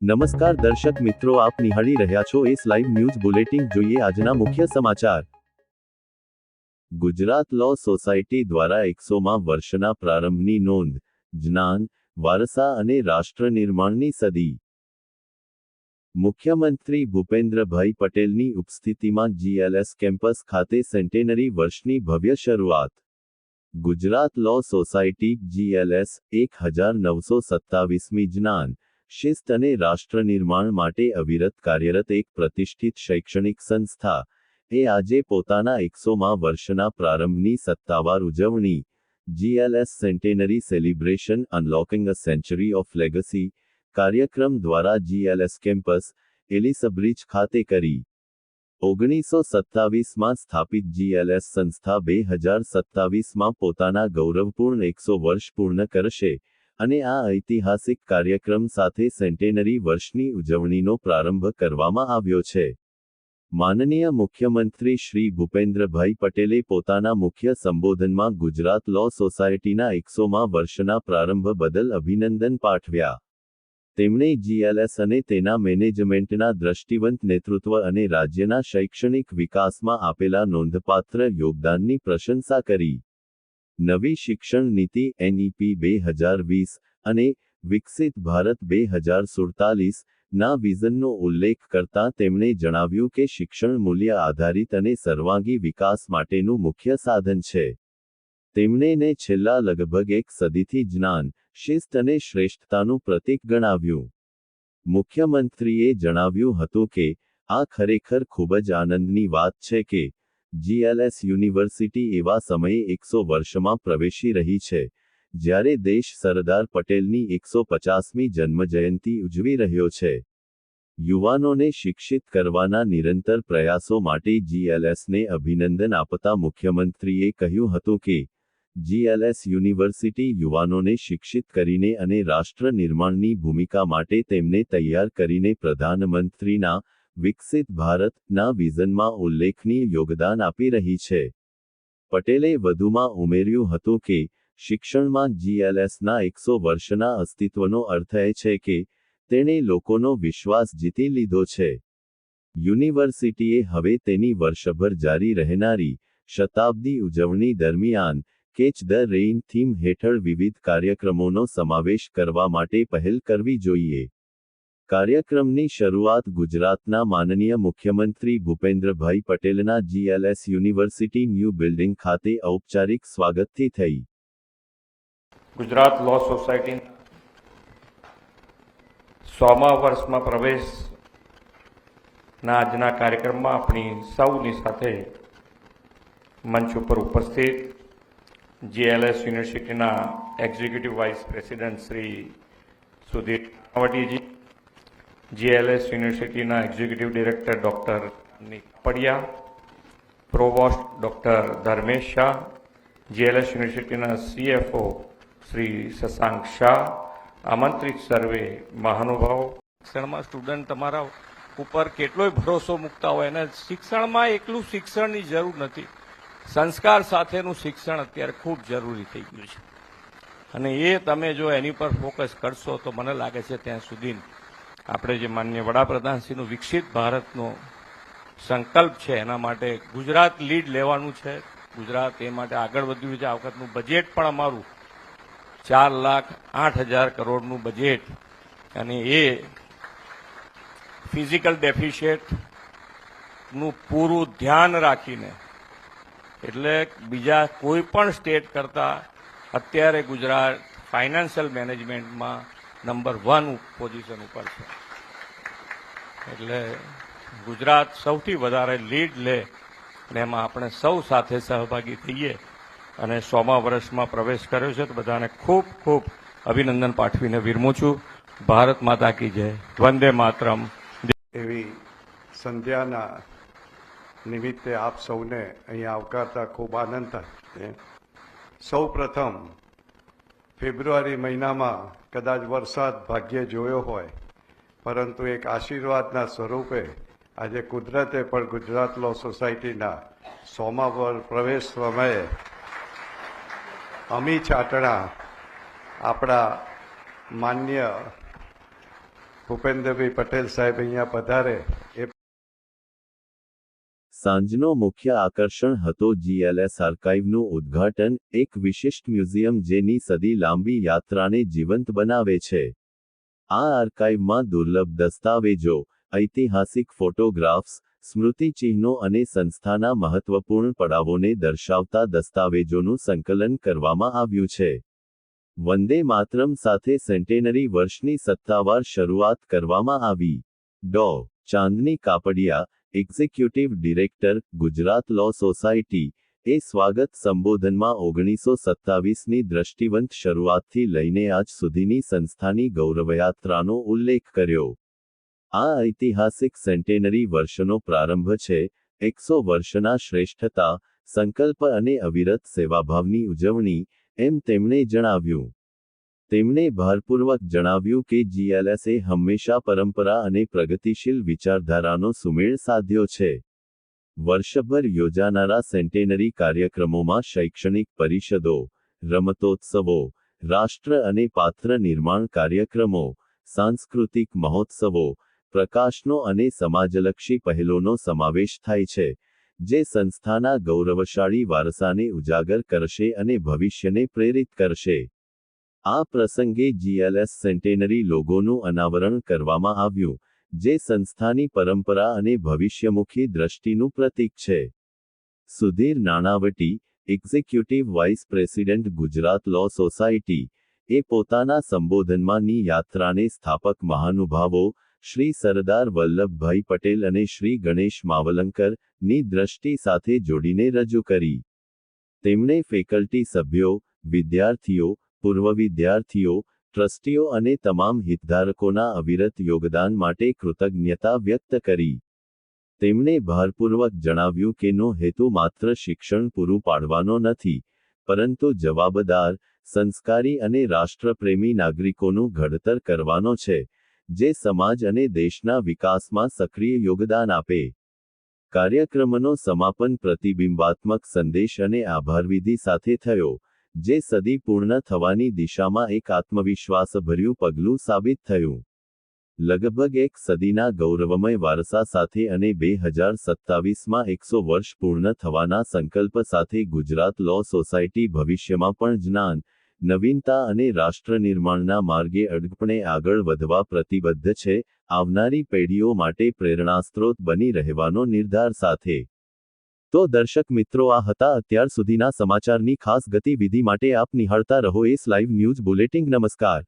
નમસ્કાર દર્શક મિત્રો, આપ નિહાળી રહ્યા છો એસ લાઈવ ન્યૂઝ બુલેટિન. જોઈએ આજના મુખ્ય સમાચાર. ગુજરાત લો સોસાયટી દ્વારા 100મા વર્ષના પ્રારંભની નોંધ. જ્ઞાન, વારસા અને રાષ્ટ્ર નિર્માણની સદી. મુખ્યમંત્રી ભૂપેન્દ્રભાઈ પટેલની ઉપસ્થિતિમાં જીએલએસ કેમ્પસ ખાતે સેન્ટેનરી વર્ષની ભવ્ય શરૂઆત. ગુજરાત લો સોસાયટી જીએલએસ 1927મી જ્ઞાન, શિસ્ત અને રાષ્ટ્ર નિર્માણ માટે અવિરત કાર્યરત એક પ્રતિષ્ઠિત શૈક્ષણિક સંસ્થા એ આજે પોતાના 100મા વર્ષના પ્રારંભની સત્તાવાર ઉજવણી GLS centenary celebration unlocking a century of legacy કાર્યક્રમ દ્વારા જીએલએસ કેમ્પસ, એલિસબ્રિજ ખાતે કરી. 1927માં સ્થાપિત જીએલએસ સંસ્થા 2027માં પોતાના ગૌરવપૂર્ણ 100 વર્ષ પૂર્ણ કરશે અને આ ઐતિહાસિક કાર્યક્રમ સાથે સેન્ટેનરી વર્ષની ઉજવણીનો પ્રારંભ કરવામાં આવ્યો છે. માનનીય મુખ્યમંત્રી શ્રી ભૂપેન્દ્રભાઈ પટેલે પોતાના મુખ્ય સંબોધનમાં ગુજરાત લો સોસાયટીના 100મા વર્ષના પ્રારંભ બદલ અભિનંદન પાઠવ્યા. તેમણે જીએલએસ અને તેના મેનેજમેન્ટના દ્રષ્ટિવંત નેતૃત્વ અને રાજ્યના શૈક્ષણિક વિકાસમાં આપેલા નોંધપાત્ર યોગદાનની પ્રશંસા કરી. નવી શિક્ષણ નીતિ એનઈપી 2020 અને વિકસિત ભારત 2047 ના વિઝનનો ઉલ્લેખ કરતાં તેમણે જણાવ્યું કે શિક્ષણ મૂલ્ય આધારિત અને સર્વાંગી વિકાસ માટેનું મુખ્ય સાધન છે. તેમણે છેલ્લા લગભગ એક સદીથી જ્ઞાન, શિસ્ત અને શ્રેષ્ઠતાનું પ્રતીક ગણાવ્યું. મુખ્યમંત્રીએ જણાવ્યું હતું કે આ ખરેખર ખૂબ જ આનંદની વાત છે કે જીએલએસ યુનિવર્સિટી એવા સમયે 100 વર્ષમાં પ્રવેશી રહી છે, જ્યારે દેશ સરદાર પટેલની 150મી જન્મજયંતિ ઉજવી રહ્યો છે. યુવાનોને શિક્ષિત કરવાના નિરંતર પ્રયાસો માટે જીએલએસને અભિનંદન આપતા મુખ્યમંત્રીએ કહ્યું હતું કે જીએલએસ યુનિવર્સિટી યુવાનોને શિક્ષિત કરીને અને રાષ્ટ્ર નિર્માણની ભૂમિકા માટે તેમને તૈયાર કરીને પ્રધાનમંત્રીના વિકસિત ભારતના વિઝનમાં ઉલ્લેખનીય યોગદાન આપી રહી છે. પટેલે વધુમાં ઉમેર્યું હતું કે શિક્ષણમાં જીએલએસના 100 વર્ષના અસ્તિત્વનો અર્થ એ છે કે તેણે લોકોનો વિશ્વાસ જીતી લીધો છે. યુનિવર્સિટીએ હવે તેની વર્ષભર જારી રહેનારી શતાબ્દી ઉજવણી દરમિયાન કેચ ધ રેઇન થીમ હેઠળ વિવિધ કાર્યક્રમોનો સમાવેશ કરવા માટે પહેલ કરવી જોઈએ. કાર્યક્રમની શરૂઆત ગુજરાતના માનનીય મુખ્યમંત્રી ભૂપેન્દ્રભાઈ પટેલના જીએલએસ યુનિવર્સિટી ન્યૂ બિલ્ડિંગ ખાતે ઔપચારિક સ્વાગતથી થઈ. ગુજરાત લો સોસાયટી 100મા વર્ષમાં પ્રવેશના આજના કાર્યક્રમમાં આપણી સૌની સાથે મંચ ઉપર ઉપસ્થિત જીએલએસ યુનિવર્સિટીના executive vice president Shri Sudhir Ranavatiji, GLS યુનિવર્સિટીના executive director doctor Padia, provost doctor Dharmesh Shah, GLS યુનિવર્સિટીના સીએફઓ શ્રી શશાંક શાહ, આમંત્રિત સર્વે મહાનુભાવો. શિક્ષણમાં સ્ટુડન્ટ તમારા ઉપર કેટલોય ભરોસો મૂકતા હોય અને શિક્ષણમાં એકલું શિક્ષણની જરૂર નથી, સંસ્કાર સાથેનું શિક્ષણ અત્યારે ખૂબ જરૂરી થઈ ગયું છે અને એ તમે જો એની પર ફોકસ કરશો તો મને લાગે છે ત્યાં સુધી આપણે જે માનનીય વડાપ્રધાનશ્રીનું વિકસિત ભારતનો સંકલ્પ છે એના માટે ગુજરાત લીડ લેવાનું છે. ગુજરાત એ માટે આગળ વધ્યું છે. આ વખતનું બજેટ પણ અમારું 4,08,000 કરોડનું બજેટ અને એ ફિઝિકલ ડેફિશિયટનું પૂરું ધ્યાન રાખીને, એટલે બીજા કોઈ પણ સ્ટેટ કરતાં અત્યારે ગુજરાત ફાઇનાન્શિયલ મેનેજમેન્ટમાં નંબર 1 પોઝિશન ઉપર છે. એટલે ગુજરાત સૌથી વધારે લીડ લે અને એમાં આપણે સૌ સાથે સહભાગી થઈએ અને 100મા વર્ષમાં પ્રવેશ કર્યો છે તો બધાને ખૂબ ખૂબ અભિનંદન પાઠવીને વિરમું છું. ભારત માતા કી જય, વંદે માતરમ. એવી સંધ્યાના નિમિત્તે આપ સૌને અહીંયા આવકારતા ખૂબ આનંદ થાય. સૌ પ્રથમ ફેબ્રુઆરી મહિનામાં કદાચ વરસાદ ભાગ્યે જોયો હોય, પરંતુ એક આશીર્વાદના સ્વરૂપે આજે કુદરતે પણ ગુજરાત લો સોસાયટીના 100મા પ્રવેશ સમયે અમી ચાટણા આપણા માન્ય ભૂપેન્દ્રભાઈ પટેલ સાહેબ અહીંયા પધારે એ સાંજનો મુખ્ય આકર્ષણ હતો GLS આર્કાઇવનું ઉદ્ઘાટન, એક વિશિષ્ટ મ્યુઝિયમ જેની સદી લાંબી યાત્રાને જીવંત બનાવે છે. આ આર્કાઇવમાં દુર્લભ દસ્તાવેજો, ઐતિહાસિક ફોટોગ્રાફ્સ, સ્મૃતિચિહ્નો અને સંસ્થાના મહત્વપૂર્ણ પડાવોને દર્શાવતા દસ્તાવેજોનું સંકલન કરવામાં આવ્યું છે. વંદે માતરમ સાથે સેન્ટેનરી વર્ષની સત્તાવાર શરૂઆત કરવામાં આવી. ડો. ચાંદની Kapadia, executive director, Gujarat law society, એ સ્વાગત સંબોધનમાં 1927ની દ્રષ્ટિવંત શરૂઆતથી લઈને આજ સુધીની સંસ્થાની ગૌરવયાત્રાનો ઉલ્લેખ કર્યો. આ ઐતિહાસિક સેન્ટેનરી વર્ષનો પ્રારંભ છે, 100 વર્ષના શ્રેષ્ઠતા, સંકલ્પ અને અવિરત સેવાભાવની ઉજવણી, એમ તેમણે જણાવ્યું. તેમણે ભારપૂર્વક જણાવ્યું કે GLS એ હંમેશા પરંપરા અને પ્રગતિશીલ વિચારધારાનો સુમેળ સાધ્યો છે. વર્ષભર યોજાનારા સેન્ટેનરી કાર્યક્રમોમાં શૈક્ષણિક પરિષદો, રમતોત્સવો, રાષ્ટ્ર અને પાત્ર નિર્માણ કાર્યક્રમો, સાંસ્કૃતિક મહોત્સવો, પ્રકાશનો અને સમાજલક્ષી પહેલોનો સમાવેશ થાય છે, જે સંસ્થાના ગૌરવશાળી વારસાને ઉજાગર કરશે અને ભવિષ્યને પ્રેરિત કરશે. આ પ્રસંગે GLS સેન્ટેનરી લોગોનું અનાવરણ કરવામાં આવ્યું, જે સંસ્થાની પરંપરા અને ભવિષ્યમુખી દ્રષ્ટિનું પ્રતીક છે. Sudhir Nanavati, executive vice president, Gujarat law society, એ પોતાના સંબોધનમાં ની યાત્રાને સ્થાપક મહાનુભાવો, શ્રી સરદાર વલ્લભભાઈ પટેલ અને શ્રી ગણેશ માવલંકર ની દ્રષ્ટિ સાથે જોડીને રજૂ કરી. તેમણે ફેકલ્ટી સભ્યો, વિદ્યાર્થીઓ, પૂર્વ વિદ્યાર્થીઓ, ટ્રસ્ટીઓ અને તમામ હિતધારકોના અવિરત યોગદાન માટે કૃતજ્ઞતા વ્યક્ત કરી. તેમણે ભારપૂર્વક જણાવ્યું કે નો હેતુ માત્ર શિક્ષણ પૂરું પાડવાનો નથી, પરંતુ જવાબદાર, સંસ્કારી અને રાષ્ટ્રપ્રેમી નાગરિકોનું ઘડતર કરવાનો છે, જે સમાજ અને દેશના વિકાસમાં સક્રિય યોગદાન આપે. કાર્યક્રમનો સમાપન પ્રતિબિંબાત્મક સંદેશ અને આભારવિધિ સાથે થયો, જે સદી પૂર્ણ થવાની દિશામાં એક આત્મવિશ્વાસભર્યું પગલું સાબિત થયું. લગભગ એક સદીના ગૌરવમય વારસા સાથે અને 2027માં 100 વર્ષ પૂર્ણ થવાના સંકલ્પ સાથે ગુજરાત લો સોસાયટી ભવિષ્યમાં પણ જ્ઞાન, નવીનતા અને રાષ્ટ્ર નિર્માણના માર્ગે અડગપણે આગળ વધવા પ્રતિબદ્ધ છે, આવનારી પેઢીઓ માટે પ્રેરણાસ્ત્રોત બની રહેવાનો નિર્ધાર સાથે. તો દર્શક મિત્રો, આ હતા અત્યાર સુધીના સમાચારની ખાસ ગતિવિધિ માટે આપ નિહાળતા રહો એસ લાઈવ ન્યૂઝ બુલેટિન. નમસ્કાર.